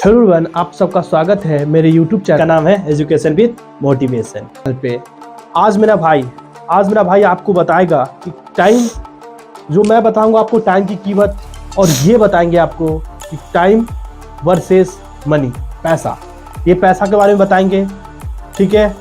Hello everyone, आप सबका स्वागत है मेरे YouTube चैनल का नाम है एजुकेशन विद मोटिवेशन पे। आज मेरा भाई आपको बताएगा कि टाइम, जो मैं बताऊंगा आपको टाइम की कीमत, और ये बताएंगे आपको कि टाइम वर्सेस मनी, पैसा, ये पैसा के बारे में बताएंगे। ठीक है,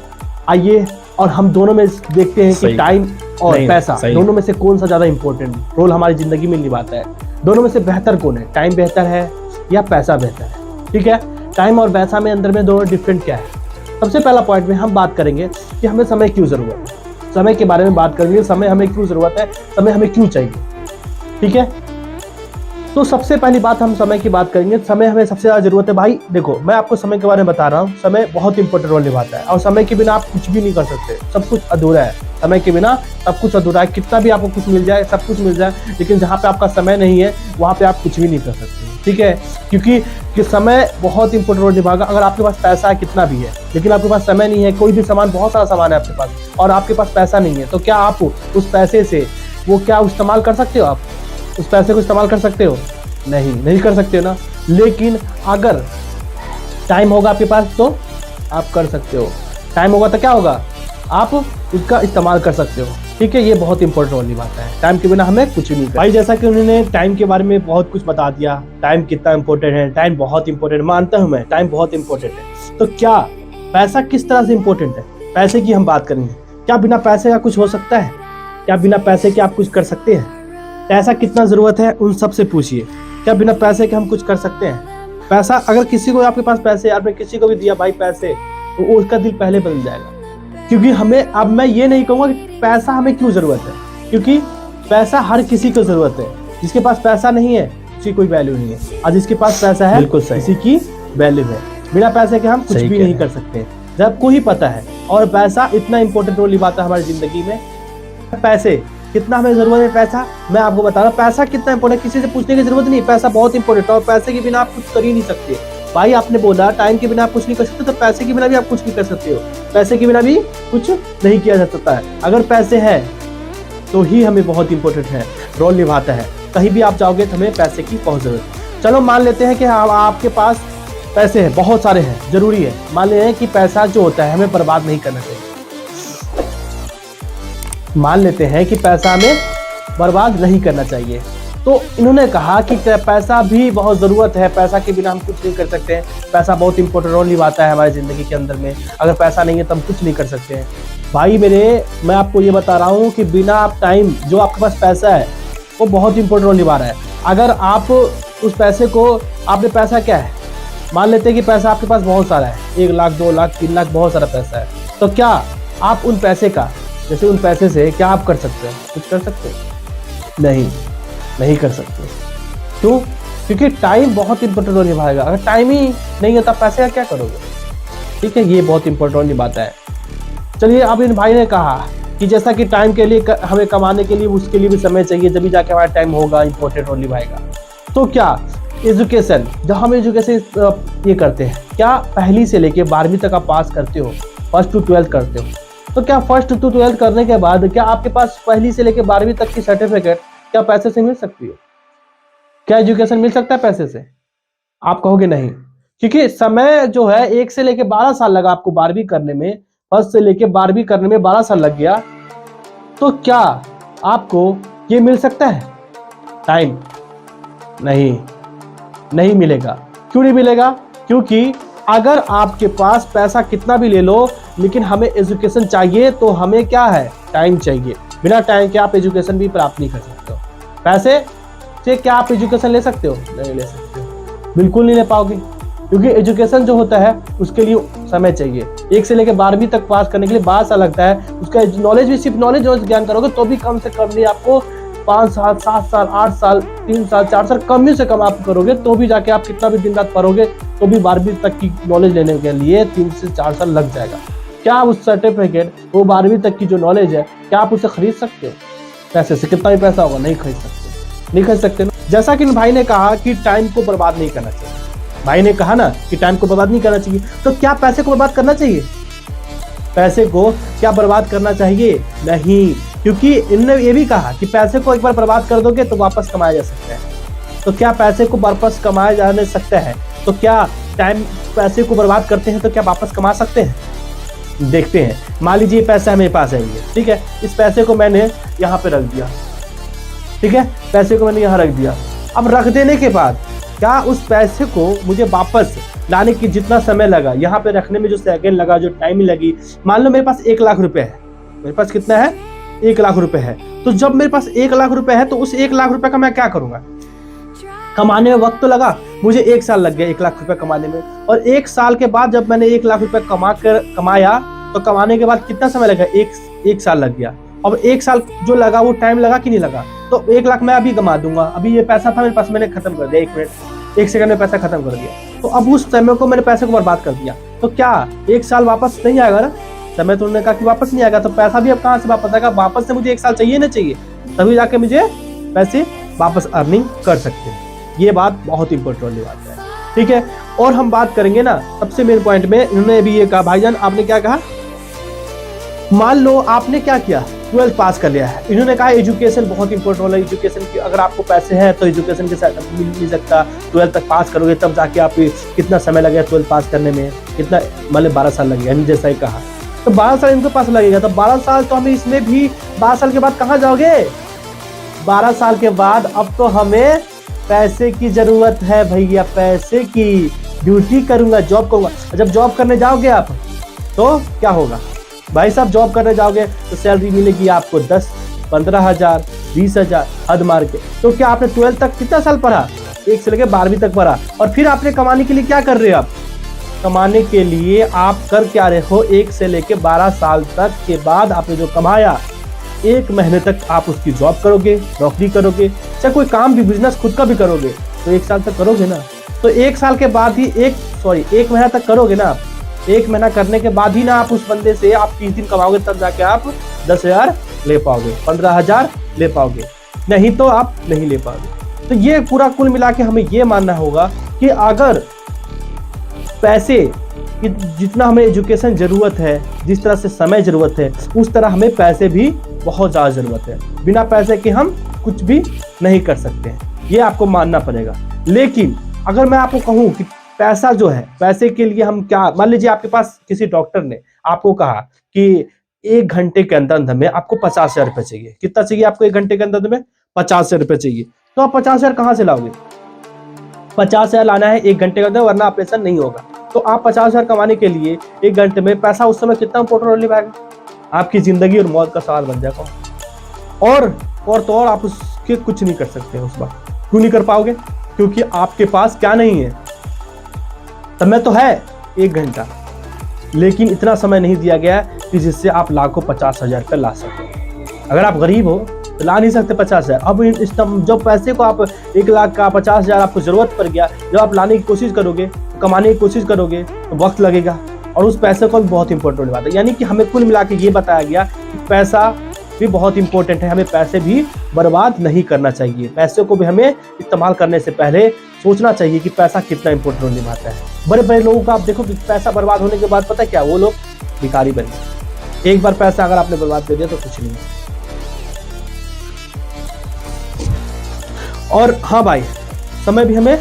आइए और हम दोनों में देखते हैं कि टाइम और पैसा दोनों में से कौन सा ज़्यादा इंपॉर्टेंट रोल हमारी ज़िंदगी में निभाता है। दोनों में से बेहतर कौन है, टाइम बेहतर है या पैसा बेहतर है? ठीक है, टाइम और पैसा में अंदर में दोनों डिफरेंट क्या है। सबसे पहला पॉइंट में हम बात करेंगे कि हमें समय क्यों ज़रूरत है। समय के बारे में बात करेंगे, समय हमें क्यों ज़रूरत है, समय हमें क्यों चाहिए। ठीक है, तो सबसे पहली बात हम समय की बात करेंगे। समय हमें सबसे ज़्यादा ज़रूरत है। भाई देखो, मैं आपको समय के बारे में बता रहा हूँ। समय बहुत इंपॉर्टेंट रोल निभाता है और समय के बिना आप कुछ भी नहीं कर सकते। सब कुछ अधूरा है, समय के बिना सब कुछ अधूरा है। कितना भी आपको कुछ मिल जाए, सब कुछ मिल जाए, लेकिन जहाँ पे आपका समय नहीं है वहाँ पे आप कुछ भी नहीं कर सकते। ठीक है, क्योंकि समय बहुत इंपॉर्टेंट रोल निभाएगा। अगर आपके पास पैसा है, कितना भी है, लेकिन आपके पास समय नहीं है, कोई भी सामान, बहुत सारा सामान है आपके पास और आपके पास पैसा नहीं है, तो क्या आप उस पैसे से वो क्या इस्तेमाल कर सकते हो? आप उस पैसे को इस्तेमाल कर सकते हो? नहीं कर सकते हो ना। लेकिन अगर टाइम होगा आपके पास तो आप कर सकते हो। टाइम होगा तो क्या होगा, आप उसका इस्तेमाल कर सकते हो। ठीक है, ये बहुत इंपॉर्टेंट रोल निभाता है। टाइम के बिना हमें कुछ नहीं कर। भाई जैसा कि उन्होंने टाइम के बारे में बहुत कुछ बता दिया, टाइम कितना इंपॉर्टेंट है, टाइम बहुत इंपॉर्टेंट, मानता हूँ मैं, टाइम बहुत इंपॉर्टेंट है। तो क्या पैसा किस तरह से इंपॉर्टेंट है? पैसे की हम बात करेंगे। क्या बिना पैसे का कुछ हो सकता है? क्या बिना पैसे के आप कुछ कर सकते हैं? पैसा कितना ज़रूरत है उन सब से पूछिए। क्या बिना पैसे के हम कुछ कर सकते हैं? पैसा, अगर किसी को, आपके पास पैसे, आपने किसी को भी दिया भाई पैसे, तो उसका दिल पहले बदल जाएगा। क्योंकि हमें, अब मैं ये नहीं कहूँगा कि पैसा हमें क्यों ज़रूरत है, क्योंकि पैसा हर किसी को ज़रूरत है। जिसके पास पैसा नहीं है उसकी कोई वैल्यू नहीं है, और जिसके पास पैसा है बिल्कुल किसी की वैल्यू है। बिना पैसे के हम कुछ भी नहीं कर सकते, जब को ही पता है। और पैसा इतना इंपॉर्टेंट रोल निभाता है हमारी ज़िंदगी में। पैसे कितना हमें ज़रूरत है, पैसा मैं आपको बता रहा हूँ। पैसा कितना इंपॉर्टेंट, किसी से पूछने की जरूरत नहीं, पैसा बहुत इंपॉर्टेंट है। और पैसे के बिना आप कुछ कर ही नहीं सकते। भाई आपने बोला टाइम के बिना आप कुछ नहीं कर सकते, तो पैसे के बिना भी आप कुछ नहीं कर सकते हो। पैसे के बिना भी कुछ नहीं किया जा सकता है। अगर पैसे है तो ही हमें बहुत इंपॉर्टेंट है, रोल निभाता है। कहीं भी आप जाओगे तो हमें पैसे की बहुत ज़रूरत है। चलो मान लेते हैं कि आपके पास पैसे हैं, बहुत सारे हैं, जरूरी है। मान लेते हैं कि पैसा जो होता है हमें बर्बाद नहीं करना चाहिए। मान लेते हैं कि पैसा हमें बर्बाद नहीं करना चाहिए। तो इन्होंने कहा कि पैसा भी बहुत ज़रूरत है, पैसा के बिना हम कुछ नहीं कर सकते हैं। पैसा बहुत इंपॉर्टेंट रोल निभाता है हमारी ज़िंदगी के अंदर में। अगर पैसा नहीं है तो हम कुछ नहीं कर सकते हैं। भाई मैं आपको ये बता रहा हूँ कि बिना आप टाइम, जो आपके पास पैसा है वो बहुत इंपॉर्टेंट रोल निभा रहा है। अगर आप उस पैसे को, आपने पैसा क्या है, मान लेते हैं कि पैसा आपके पास बहुत सारा है, 1 लाख 2 लाख 3 लाख, बहुत सारा पैसा है। तो क्या आप उन पैसे का, जैसे उन पैसे से क्या आप कर सकते हैं? कुछ कर सकते हैं? नहीं कर सकते। क्यों? क्योंकि टाइम बहुत इंपॉर्टेंट रोल निभाएगा। अगर टाइम ही नहीं होता, पैसे का क्या करोगे? ठीक है, ये बहुत इंपॉर्टेंट रोल निभाता है। चलिए, अब इन भाई ने कहा कि जैसा कि टाइम के लिए, हमें कमाने के लिए उसके लिए भी समय चाहिए, जब भी जाके हमारा टाइम होगा, इंपॉर्टेंट रोल निभाएगा। तो क्या एजुकेशन, जब हम एजुकेशन ये करते हैं, क्या पहली से लेके 12वीं तक आप पास करते हो, 1st to 12th करते हो, तो क्या 1st to 12th करने के बाद क्या आपके पास पहली से लेके 12वीं तक की सर्टिफिकेट क्या पैसे से मिल सकती है? क्या एजुकेशन मिल सकता है पैसे से? आप कहोगे नहीं, क्योंकि समय जो है 1 से लेके 12 साल लगा आपको 12वीं करने में। 1st से लेके 12वीं करने में 12 साल लग गया, तो क्या आपको ये मिल सकता है टाइम? नहीं मिलेगा। क्यों नहीं मिलेगा? क्योंकि अगर आपके पास पैसा कितना भी ले लो, लेकिन हमें एजुकेशन चाहिए, तो हमें क्या है, टाइम चाहिए। बिना टाइम के आप एजुकेशन भी प्राप्त नहीं कर सकते हो। पैसे से क्या आप एजुकेशन ले सकते हो? नहीं ले सकते हो, बिल्कुल नहीं ले पाओगे। क्योंकि एजुकेशन जो होता है उसके लिए समय चाहिए। 1 से लेकर 12वीं तक पास करने के लिए 12 साल लगता है। उसका नॉलेज भी, सिर्फ नॉलेज ज्ञान करोगे तो भी कम से कम नहीं, आपको 5 साल 7 साल 8 साल 3 साल 4 साल कम से कम आप करोगे, तो भी जाके आप कितना भी दिन रात पढ़ोगे तो भी 12वीं तक की नॉलेज लेने के लिए 3 से 4 साल लग जाएगा। क्या आप उस सर्टिफिकेट, वो 12वीं तक की जो नॉलेज है, क्या आप उसे खरीद सकते हो? पैसे से कितना भी पैसा होगा, नहीं खरीद सकते ना। जैसा कि भाई ने कहा कि टाइम को बर्बाद नहीं करना चाहिए। भाई ने कहा ना कि टाइम को बर्बाद नहीं करना चाहिए, तो क्या पैसे को बर्बाद करना चाहिए? पैसे को क्या बर्बाद करना चाहिए? नहीं, क्योंकि इन्होंने ये भी कहा कि पैसे को एक बार बर्बाद कर दोगे तो वापस कमाया जा सकता है। तो क्या पैसे को वापस कमाया जा सकता है? तो क्या टाइम पैसे को बर्बाद करते हैं तो क्या वापस कमा सकते हैं? देखते हैं। मान लीजिए पैसा मेरे पास है ये, ठीक है, इस पैसे को मैंने यहाँ पे रख दिया, ठीक है, पैसे को मैंने यहाँ रख दिया। अब रख देने के बाद क्या उस पैसे को मुझे वापस लाने की जितना समय लगा, यहाँ पे रखने में जो सेकंड लगा, जो टाइम लगी, मान लो मेरे पास 1 लाख रुपए है। मेरे पास कितना है? 1 लाख रुपए है। तो जब मेरे पास 1 लाख रुपए है तो उस 1 लाख रुपए का मैं क्या करूंगा? कमाने में वक्त तो लगा, मुझे 1 साल लग गया 1 लाख रुपए कमाने में, और 1 साल के बाद जब मैंने 1 लाख रुपए कमाया तो कमाने के बाद कितना समय लगा? एक साल लग गया। अब 1 साल जो लगा वो टाइम लगा कि नहीं लगा? तो 1 लाख मैं अभी कमा दूंगा, अभी ये पैसा था मेरे पास, मैंने खत्म कर दिया, 1 मिनट 1 सेकंड में पैसा खत्म कर दिया। तो अब उस समय को मैंने पैसे को बर्बाद कर दिया, तो क्या 1 साल वापस नहीं आएगा ना? समय तो उन्होंने कहा कि वापस नहीं आएगा, तो पैसा भी अब कहाँ से वापस आएगा? वापस से मुझे 1 साल चाहिए ना चाहिए, तभी जाके मुझे पैसे वापस अर्निंग कर सकते हैं। ये बात बहुत इंपॉर्टेंट वाली बात है, ठीक है। और हम बात करेंगे ना सबसे मेन पॉइंट में, इन्होंने भी ये कहा, भाईजान आपने क्या कहा, मान लो आपने क्या किया, 12th पास कर लिया है। इन्होंने कहा एजुकेशन बहुत इंपॉर्टेंट रोल है, एजुकेशन की अगर आपको पैसे हैं तो एजुकेशन के साथ मिल नहीं सकता। 12th तक पास करोगे तब जाके आप, कितना समय लगेगा 12th पास करने में, कितना, मतलब 12 साल लगेगा, जैसा ही कहा, तो 12 साल इनको पास लगेगा। तो 12 साल तो हमें इसमें भी 12 साल के बाद कहाँ जाओगे? 12 साल के बाद अब तो हमें पैसे की जरूरत है भैया, पैसे की। ड्यूटी करूंगा, जॉब करूंगा। जब जॉब करने जाओगे आप तो क्या होगा भाई साहब? जॉब करने जाओगे तो सैलरी मिलेगी आपको 10, 15,000, 20,000 हद मार के। तो क्या आपने 12th तक कितना साल पढ़ा? 1 से लेकर 12वीं तक पढ़ा, और फिर आपने कमाने के लिए क्या कर रहे हो? आप कमाने के लिए आप कर क्या रहे हो? 1 से लेकर 12 साल तक के बाद आपने जो कमाया, 1 महीने तक आप उसकी जॉब करोगे, नौकरी करोगे, चाहे कोई काम भी, बिजनेस खुद का भी करोगे तो 1 साल तक करोगे ना। तो 1 साल के बाद ही 1 महीना तक करोगे ना आप। 1 महीना करने के बाद ही ना आप उस बंदे से आप 30 दिन कमाओगे, तब जाके आप 10,000 ले पाओगे, 15,000 ले पाओगे, नहीं तो आप नहीं ले पाओगे। तो ये पूरा कुल मिला के हमें ये मानना होगा कि अगर पैसे जितना हमें एजुकेशन जरूरत है, जिस तरह से समय जरूरत है, उस तरह हमें पैसे भी बहुत ज़्यादा जरूरत है। बिना पैसे के हम कुछ भी नहीं कर सकते हैं, ये आपको मानना पड़ेगा। लेकिन अगर मैं आपको कहूँ कि पैसा जो है, पैसे के लिए हम क्या, मान लीजिए आपके पास किसी डॉक्टर ने आपको कहा कि 1 घंटे के अंदर में आपको 50,000 रुपये चाहिए। कितना चाहिए आपको? 1 घंटे के अंदर में 50,000 रुपये चाहिए। तो आप 50,000 कहाँ से लाओगे? 50,000 लाना है 1 घंटे के अंदर, वरना ऑपरेशन नहीं होगा। तो आप 50,000 कमाने के लिए 1 घंटे में, पैसा उस समय कितना इंपॉर्टेंट रोल निभाएगा? आपकी जिंदगी और मौत का सवाल बन जाएगा। और तो और आप उसके कुछ नहीं कर सकते उस वक्त। क्यों नहीं कर पाओगे? क्योंकि आपके पास क्या नहीं है? समय तो है 1 घंटा, लेकिन इतना समय नहीं दिया गया कि जिससे आप लाखों 50,000 रुपये ला सकें। अगर आप गरीब हो तो ला नहीं सकते 50,000। अब जब पैसे को आप 1 लाख का 50,000 आपको जरूरत पड़ गया, जब आप लाने की कोशिश करोगे, कमाने की कोशिश करोगे, तो वक्त लगेगा, और उस पैसे को भी बहुत इंपॉर्टेंट बात है। यानी कि हमें कुल मिला के ये बताया गया कि पैसा भी बहुत इंपॉर्टेंट है, हमें पैसे भी बर्बाद नहीं करना चाहिए। पैसे को भी हमें इस्तेमाल करने से पहले सोचना चाहिए कि पैसा कितना इंपॉर्टेंट रोल निभाता है। बड़े बड़े लोगों का आप देखो कि पैसा बर्बाद होने के बाद पता है क्या, वो लोग भिखारी बन गए। एक बार पैसा अगर आपने बर्बाद कर दिया तो कुछ नहीं है। और हाँ भाई, समय भी हमें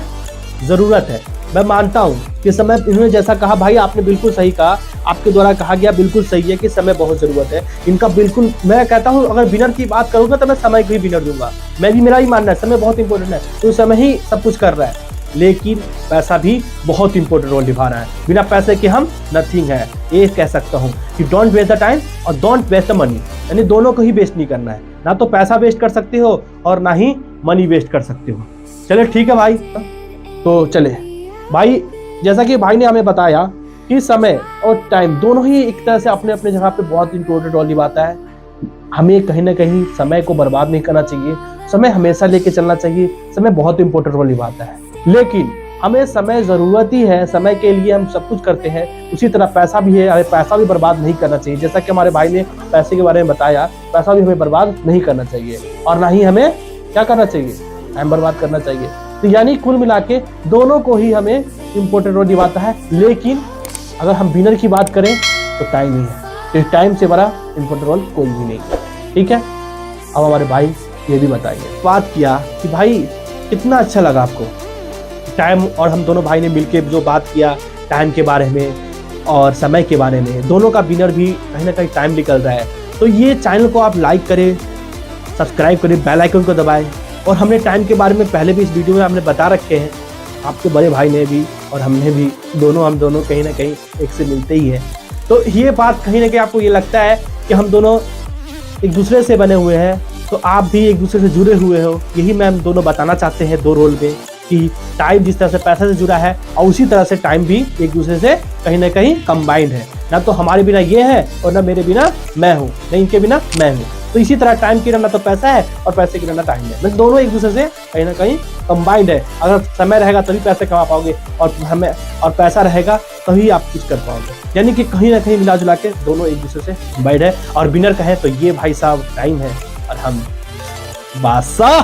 ज़रूरत है। मैं मानता हूँ कि समय, इन्होंने जैसा कहा भाई, आपने बिल्कुल सही कहा, आपके द्वारा कहा गया बिल्कुल सही है कि समय बहुत ज़रूरत है इनका। बिल्कुल मैं कहता हूँ, अगर विनर की बात करूँगा तो मैं समय को ही विनर दूंगा। मैं भी, मेरा ही मानना है समय बहुत इंपॉर्टेंट है, तो समय ही सब कुछ कर रहा है। लेकिन पैसा भी बहुत इंपॉर्टेंट रोल निभा रहा है। बिना पैसे के हम नथिंग है। ये कह सकता हूँ कि डोंट वेस्ट द टाइम और डोंट वेस्ट द मनी, यानी दोनों को ही वेस्ट नहीं करना है। ना तो पैसा वेस्ट कर सकते हो और ना ही मनी वेस्ट कर सकते हो। चले ठीक है भाई, तो चले भाई, जैसा कि भाई ने हमें बताया कि समय और टाइम दोनों ही एक तरह से अपने अपने जगह पे बहुत इंपॉर्टेंट रोल निभाता है। हमें कहीं ना कहीं समय को बर्बाद नहीं करना चाहिए, समय हमेशा लेके चलना चाहिए। समय बहुत इंपॉर्टेंट रोल निभाता है, लेकिन हमें समय ज़रूरत ही है, समय के लिए हम सब कुछ करते हैं। उसी तरह पैसा भी है, हमें पैसा भी बर्बाद नहीं करना चाहिए। जैसा कि हमारे भाई ने पैसे के बारे में बताया, पैसा भी हमें बर्बाद नहीं करना चाहिए, और ना ही हमें क्या करना चाहिए, टाइम बर्बाद करना चाहिए। तो यानी कुल मिला के दोनों को ही हमें इम्पोर्टेंट रोल निभाता है। लेकिन अगर हम विनर की बात करें तो टाइम ही है। तो टाइम से बड़ा इम्पोर्टेंट रोल कोई भी नहीं, ठीक है। अब हमारे भाई ये भी बताइए, बात किया कि भाई कितना अच्छा लगा आपको, टाइम और हम दोनों भाई ने मिलकर जो बात किया टाइम के बारे में और समय के बारे में, दोनों का विनर भी कहीं ना कहीं टाइम निकल रहा है। तो ये चैनल को आप लाइक करें, सब्सक्राइब करें, बेल आइकन को दबाएं। और हमने टाइम के बारे में पहले भी इस वीडियो में हमने बता रखे हैं, आपके बड़े भाई ने भी और हमने भी, हम दोनों कहीं ना कहीं एक से मिलते ही हैं। तो ये बात कहीं ना कहीं आपको ये लगता है कि हम दोनों एक दूसरे से बने हुए हैं, तो आप भी एक दूसरे से जुड़े हुए हो। यही मैं हम दोनों बताना चाहते हैं दो रोल में, कि टाइम जिस तरह से पैसा से जुड़ा है और उसी तरह से टाइम भी एक दूसरे से कहीं ना कहीं कंबाइंड है। ना तो हमारे बिना ये है और ना मेरे बिना मैं हूँ, ना इनके बिना मैं हूँ। तो इसी तरह टाइम की ना तो पैसा है और पैसे की ना टाइम है, मतलब दोनों एक दूसरे से कहीं ना कहीं कंबाइंड है। अगर समय रहेगा तभी पैसे कमा पाओगे और पैसा रहेगा तभी आप कुछ कर पाओगे। यानी कि कहीं ना कहीं मिला जुला के दोनों एक दूसरे से कंबाइंड है। और विनर कहें तो ये भाई साहब टाइम है और हम बादशाह।